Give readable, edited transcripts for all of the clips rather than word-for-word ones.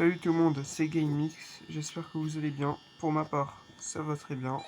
Salut tout le monde, c'est GameMix, j'espère que vous allez bien. Pour ma part, ça va très bien.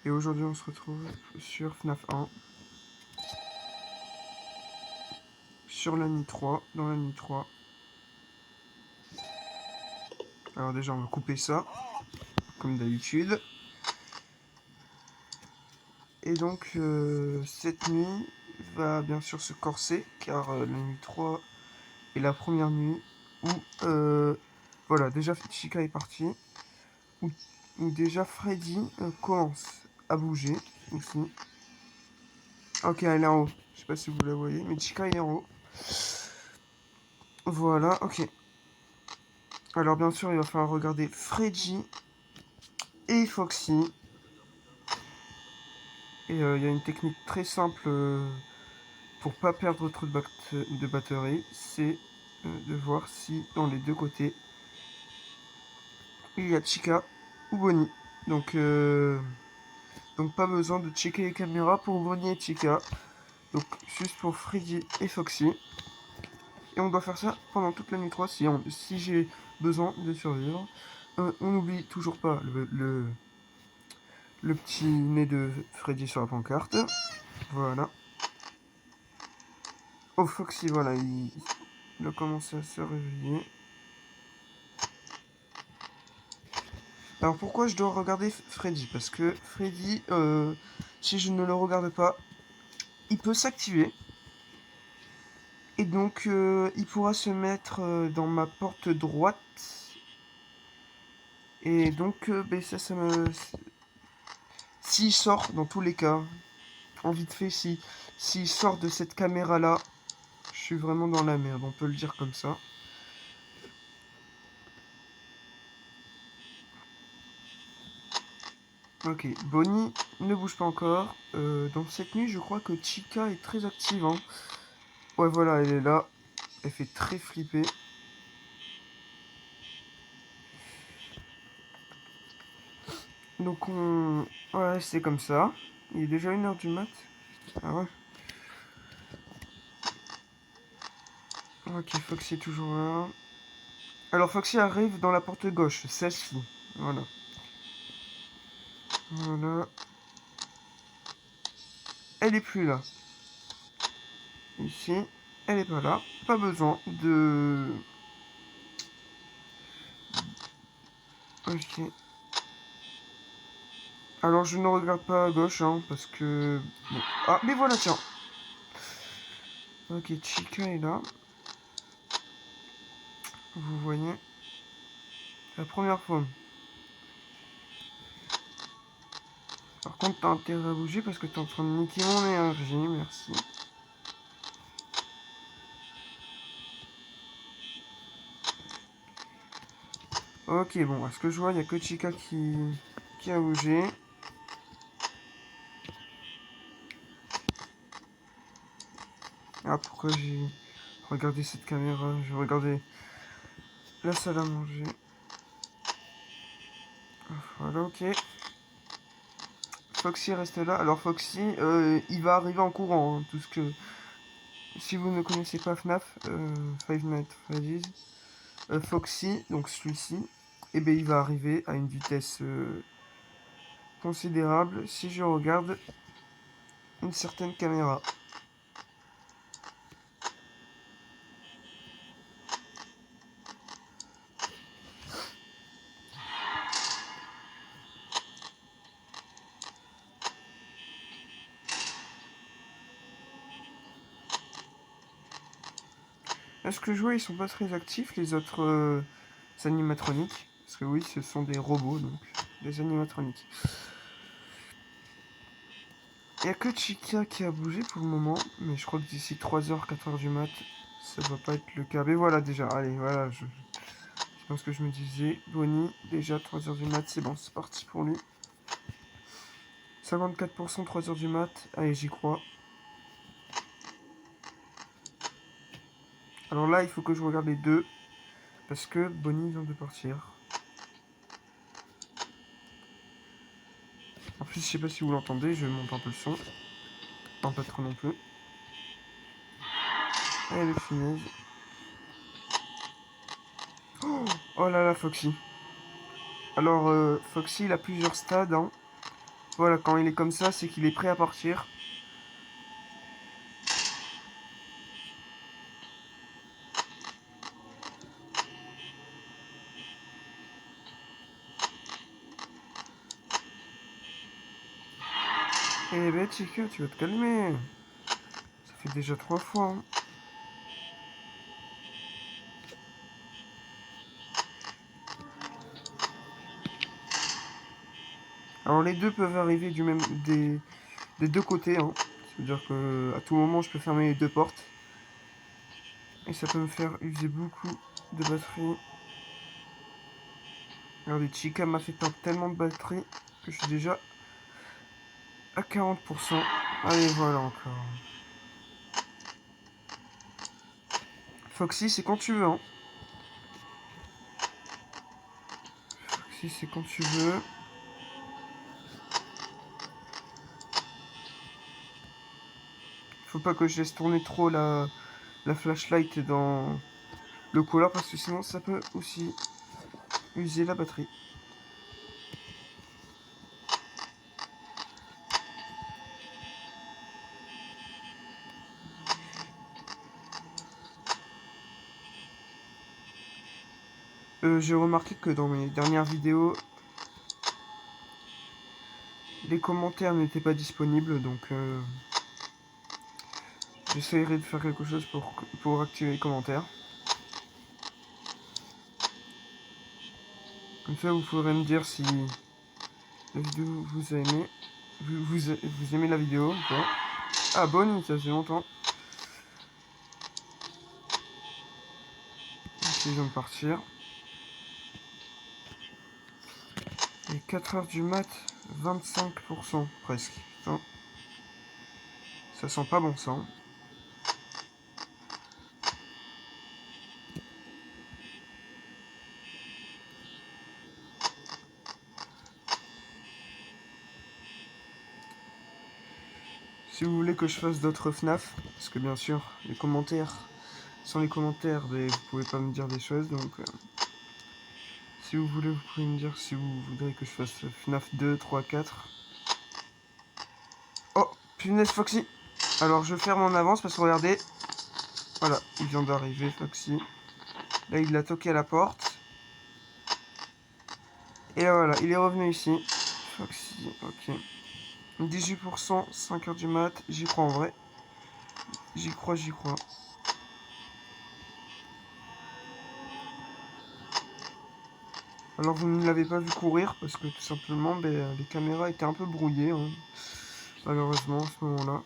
Et aujourd'hui on se retrouve sur FNAF 1. Sur la nuit 3, dans la nuit 3. Alors déjà on va couper ça, comme d'habitude. Et donc cette nuit va bien sûr se corser, car la nuit 3 est la première nuit où... voilà, déjà Chica est parti. Où déjà Freddy commence à bouger, ici. Ok, elle est en haut. Je sais pas si vous la voyez, mais Chica est en haut. Voilà, ok. Alors bien sûr, il va falloir regarder Freddy et Foxy. Et il y a une technique très simple pour pas perdre trop de batterie. C'est de voir si dans les deux côtés, il y a Chica ou Bonnie. Donc pas besoin de checker les caméras pour Bonnie et Chica. Donc juste pour Freddy et Foxy. Et on doit faire ça pendant toute la nuit 3 si j'ai besoin de survivre. On n'oublie toujours pas le petit nez de Freddy sur la pancarte. Voilà. Oh, Foxy, voilà, il a commencé à se réveiller. Alors pourquoi je dois regarder Freddy? Parce que Freddy, si je ne le regarde pas, il peut s'activer. Et donc, il pourra se mettre dans ma porte droite. Et donc, ben, ça me... S'il sort, dans tous les cas, en vite fait, s'il sort de cette caméra-là, je suis vraiment dans la merde, on peut le dire comme ça. Ok, Bonnie ne bouge pas encore. Dans cette nuit, je crois que Chica est très active. Hein. Ouais, voilà, elle est là. Elle fait très flipper. Donc on... Ouais, c'est comme ça. Il est déjà 1h du mat. Ah ouais. Ok, Foxy est toujours là. Alors Foxy arrive dans la porte gauche, celle-ci. Voilà. Voilà. Elle est plus là. Ici. Elle est pas là. Pas besoin de... Ok. Alors je ne regarde pas à gauche, hein, parce que... Bon. Ah, mais voilà, tiens. Ok, Chica est là. Vous voyez. La première fois. Par contre, t'as intérêt à bouger parce que t'es en train de niquer mon énergie. Merci. Ok, bon, à ce que je vois, il n'y a que Chica qui a bougé. Ah, pourquoi j'ai regardé cette caméra? Je vais regarder la salle à manger. Voilà, ok. Foxy reste là. Alors Foxy, il va arriver en courant. Hein, tout ce que... Si vous ne connaissez pas FNAF, Five Nights at Freddy's, Foxy, donc celui-ci, et ben il va arriver à une vitesse considérable si je regarde une certaine caméra. Là, ce que je vois, ils sont pas très actifs, les autres animatroniques. Parce que oui, ce sont des robots, donc des animatroniques. Il n'y a que Chica qui a bougé pour le moment, mais je crois que d'ici 3h, 4h du mat, ça va pas être le cas. Mais voilà déjà, allez, voilà, je pense que je me disais. Bonnie, déjà 3h du mat, c'est bon, c'est parti pour lui. 54%, 3h du mat, allez, j'y crois. Alors là, il faut que je regarde les deux, parce que Bonnie vient de partir. En plus, je sais pas si vous l'entendez, je monte un peu le son. Non, pas trop non plus. Allez, le finesse. Oh là là, Foxy. Alors, Foxy, il a plusieurs stades. Hein. Voilà, quand il est comme ça, c'est qu'il est prêt à partir. Eh ben, Chica, tu vas te calmer. Ça fait déjà 3 fois. Hein. Alors, les deux peuvent arriver des deux côtés. Hein. C'est-à-dire que à tout moment, je peux fermer les deux portes. Et ça peut me faire user beaucoup de batterie. Regardez, Chica m'a fait perdre tellement de batterie que je suis déjà à 40%. Allez, voilà encore. Foxy, c'est quand tu veux. Hein. Foxy, c'est quand tu veux. Faut pas que je laisse tourner trop la flashlight dans le couloir parce que sinon ça peut aussi user la batterie. J'ai remarqué que dans mes dernières vidéos, les commentaires n'étaient pas disponibles, donc j'essaierai de faire quelque chose pour activer les commentaires. Comme ça, vous pourrez me dire si la vidéo vous a aimé. Vous aimez la vidéo ou pas. Ah, bonne, ça fait longtemps. Essayons de partir. Et 4 heures du mat, 25% presque. Putain. Ça sent pas bon ça. Hein. Si vous voulez que je fasse d'autres FNAF, parce que bien sûr, les commentaires, sans les commentaires, vous pouvez pas me dire des choses, donc si vous voulez, vous pouvez me dire si vous voudrez que je fasse FNAF 2, 3, 4. Oh, punaise Foxy. Alors je ferme en avance parce que regardez, voilà, il vient d'arriver Foxy. Là il a toqué à la porte. Et là voilà, il est revenu ici. Foxy, ok. 18%, 5 heures du mat, j'y crois en vrai. J'y crois, j'y crois. Alors vous ne l'avez pas vu courir parce que tout simplement les caméras étaient un peu brouillées, hein, malheureusement à ce moment-là.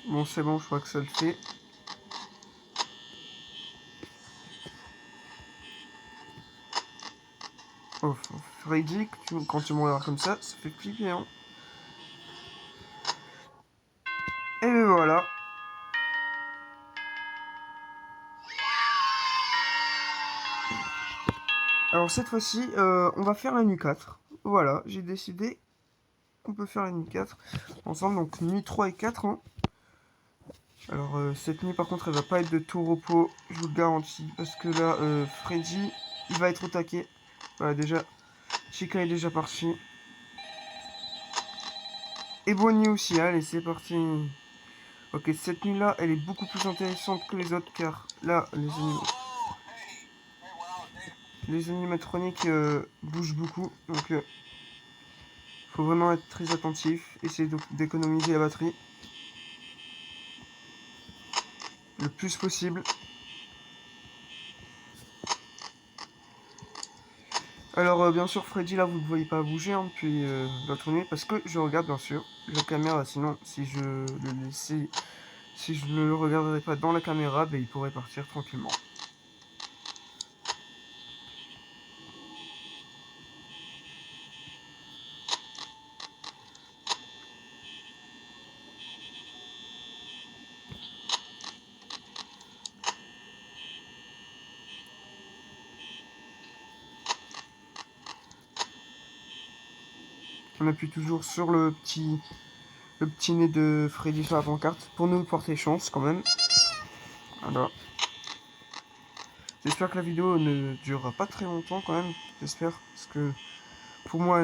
Bon c'est bon, je crois que ça le fait. Oh, Freddy, quand tu me regardes comme ça fait flipper, hein. Et ben voilà. Alors cette fois-ci, on va faire la nuit 4. Voilà, j'ai décidé qu'on peut faire la nuit 4 ensemble, donc nuit 3 et 4. Hein. Alors cette nuit par contre elle va pas être de tout repos, je vous le garantis, parce que là Freddy il va être au taquet. Voilà déjà, Chica est déjà parti. Et Bonnie aussi, allez c'est parti. Ok, cette nuit là elle est beaucoup plus intéressante que les autres car là les animatroniques bougent beaucoup, donc faut vraiment être très attentif, essayer d'économiser la batterie le plus possible. Alors bien sûr Freddy là vous ne voyez pas bouger hein, depuis l'autre nuit parce que je regarde bien sûr la caméra, sinon si je le laissais, si je ne le regarderais pas dans la caméra, il pourrait partir tranquillement. On appuie toujours sur le petit nez de Freddy sur la pancarte pour nous porter chance quand même. Voilà. J'espère que la vidéo ne durera pas très longtemps quand même. J'espère. Parce que pour moi,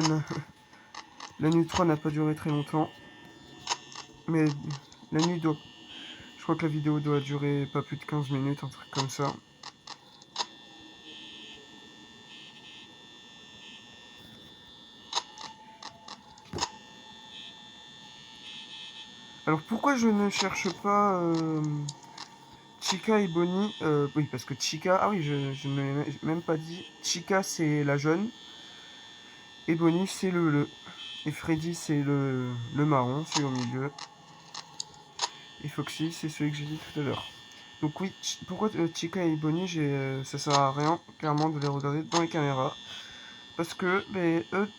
la nuit 3 n'a pas duré très longtemps. Mais la nuit doit... Je crois que la vidéo doit durer pas plus de 15 minutes, un truc comme ça. Alors pourquoi je ne cherche pas Chica et Bonnie oui, parce que Chica... Ah oui, je ne l'ai même pas dit. Chica, c'est la jaune. Et Bonnie, c'est le bleu. Et Freddy, c'est le marron, c'est au milieu. Et Foxy, c'est celui que j'ai dit tout à l'heure. Donc oui, pourquoi Chica et Bonnie, ça sert à rien, clairement, de les regarder dans les caméras. Parce que, eux,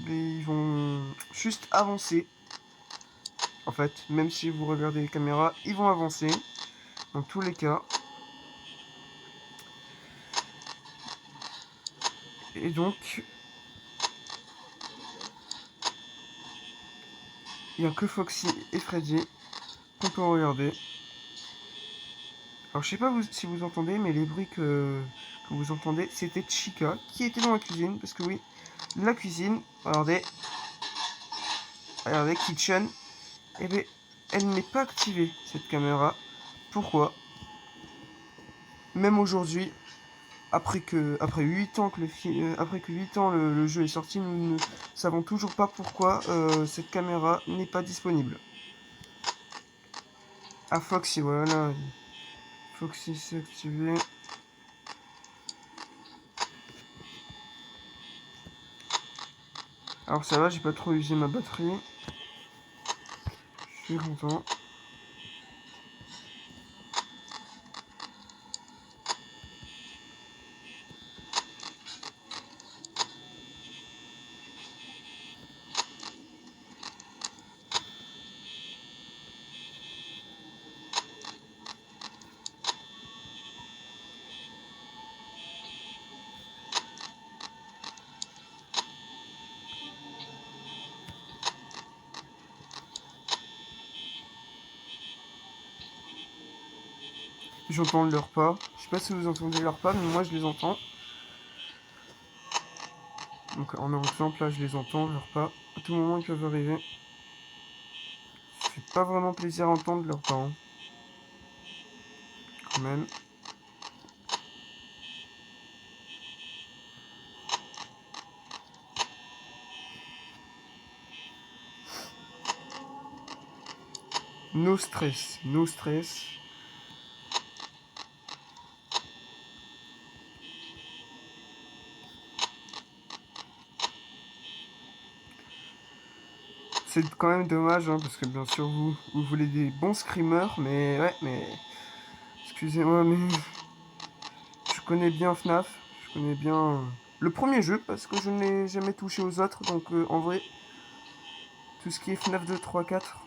ils vont juste avancer. En fait, même si vous regardez les caméras, ils vont avancer. Dans tous les cas. Et donc, il n'y a que Foxy et Freddy qu'on peut regarder. Alors je sais pas si vous entendez, mais les bruits que vous entendez, c'était Chica qui était dans la cuisine. Parce que oui, la cuisine, regardez, Kitchen, et bien, elle n'est pas activée, cette caméra. Pourquoi? Même aujourd'hui, après 8 ans que après que 8 ans le jeu est sorti, nous ne savons toujours pas pourquoi cette caméra n'est pas disponible. Ah, Foxy, voilà. Foxy s'est activé. Alors ça va, j'ai pas trop usé ma batterie. Je suis content. J'entends leurs pas. Je sais pas si vous entendez leurs pas, mais moi je les entends. Donc en exemple, là je les entends, leurs pas. À tout moment ils peuvent arriver. Ça fait pas vraiment plaisir à entendre leurs pas. Hein. Quand même. No stress, no stress. C'est quand même dommage, hein, parce que bien sûr vous voulez des bons screamers, mais ouais, mais... Excusez-moi, mais... Je connais bien FNAF, je connais bien le premier jeu, parce que je n'ai jamais touché aux autres, donc en vrai, tout ce qui est FNAF 2, 3, 4,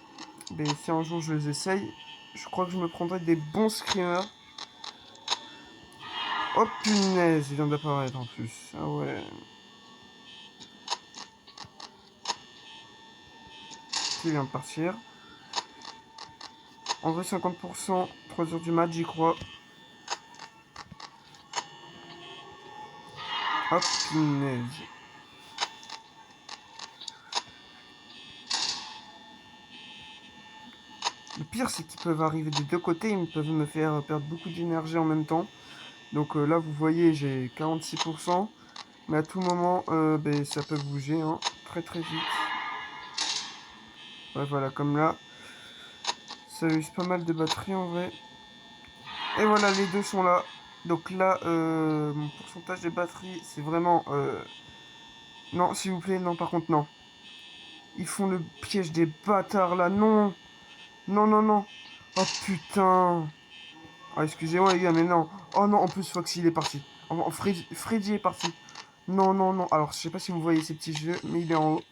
ben, si un jour je les essaye, je crois que je me prendrai des bons screamers. Oh punaise, il vient d'apparaître en plus, ah ouais... Il vient de partir. En vrai, 50%, 3h du match, j'y crois. Hop, punaise. Le pire, c'est qu'ils peuvent arriver des deux côtés. Ils peuvent me faire perdre beaucoup d'énergie en même temps. Donc là, vous voyez, j'ai 46%. Mais à tout moment, ben, ça peut bouger. Hein, très très vite. Ouais, voilà, comme là. Ça use pas mal de batterie en vrai. Et voilà, les deux sont là. Donc là, mon pourcentage de batterie, c'est vraiment... Non, s'il vous plaît, non, par contre, non. Ils font le piège des bâtards, là, non. Non, non, non. Oh, putain. Ah, excusez-moi, les gars, mais non. Oh, non, en plus, Foxy, il est parti. Oh, Freddy est parti. Non, non, non. Alors, je sais pas si vous voyez ces petits jeux, mais il est en haut.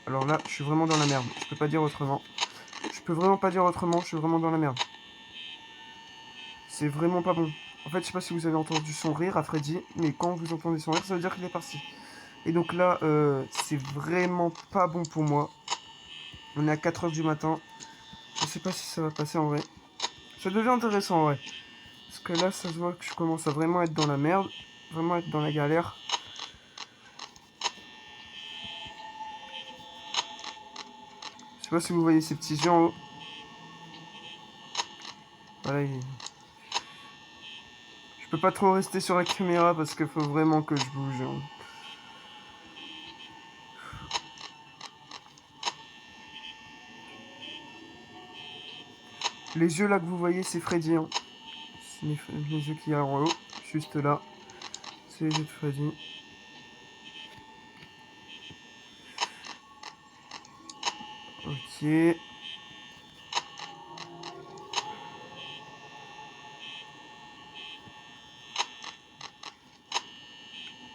Alors là, je suis vraiment dans la merde. Je peux pas dire autrement. Je peux vraiment pas dire autrement. Je suis vraiment dans la merde. C'est vraiment pas bon. En fait, je sais pas si vous avez entendu son rire à Freddy, mais quand vous entendez son rire, ça veut dire qu'il est parti. Et donc là, c'est vraiment pas bon pour moi. On est à 4 h du matin. Je sais pas si ça va passer en vrai. Ça devient intéressant en vrai. Parce que là, ça se voit que je commence à vraiment être dans la merde. Vraiment être dans la galère. Je sais pas si vous voyez ces petits yeux en haut. Voilà, je peux pas trop rester sur la caméra parce qu'il faut vraiment que je bouge. Hein. Les yeux là que vous voyez, c'est Freddy. Hein. Les yeux qu'il y a en haut, juste là. C'est les yeux de Freddy. Ok.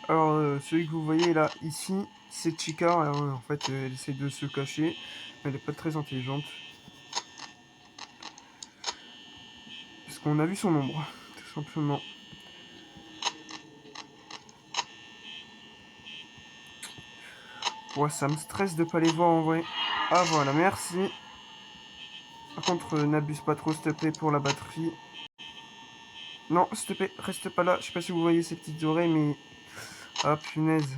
Alors, celui que vous voyez là, ici, c'est Chica. Alors, en fait, elle essaie de se cacher. Mais elle est pas très intelligente. Parce qu'on a vu son ombre, tout simplement. Ouais, ça me stresse de pas les voir en vrai. Ah voilà, merci. Par contre, n'abuse pas trop, s'il te plaît, pour la batterie. Non, s'il te plaît, reste pas là. Je sais pas si vous voyez ces petites oreilles, mais... Ah, punaise.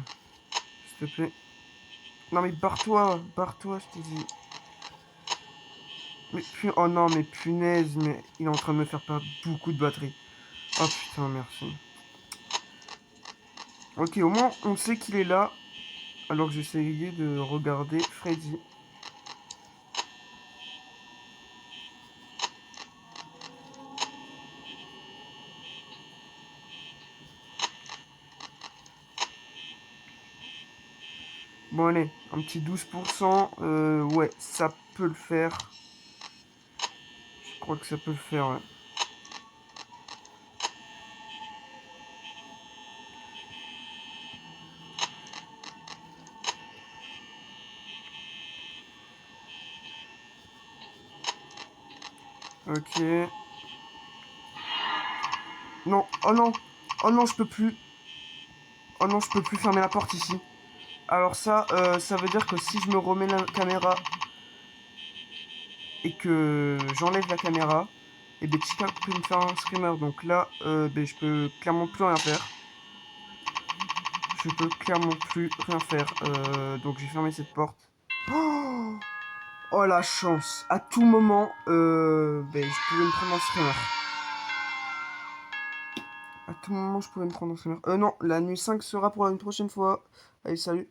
S'il te plaît. Non, mais barre-toi, je t'ai dit. Oh non, mais punaise, mais il est en train de me faire perdre beaucoup de batterie. Oh putain, merci. Ok, au moins, on sait qu'il est là. Alors que j'essayais de regarder Freddy. Bon, allez, un petit 12%. Ouais, ça peut le faire. Je crois que ça peut le faire, ouais. Ok. Non, oh non. Oh non, je peux plus. Oh non, je peux plus fermer la porte ici. Alors ça, ça veut dire que si je me remets la caméra et que j'enlève la caméra, et ben Chica peut me faire un screamer. Donc là, ben, je peux clairement plus rien faire. Je peux clairement plus rien faire. Donc j'ai fermé cette porte. Oh, oh la chance. À tout moment, ben, je pouvais me prendre un screamer. À tout moment, je pouvais me prendre un screamer. Non, la nuit 5 sera pour une prochaine fois. Allez, salut.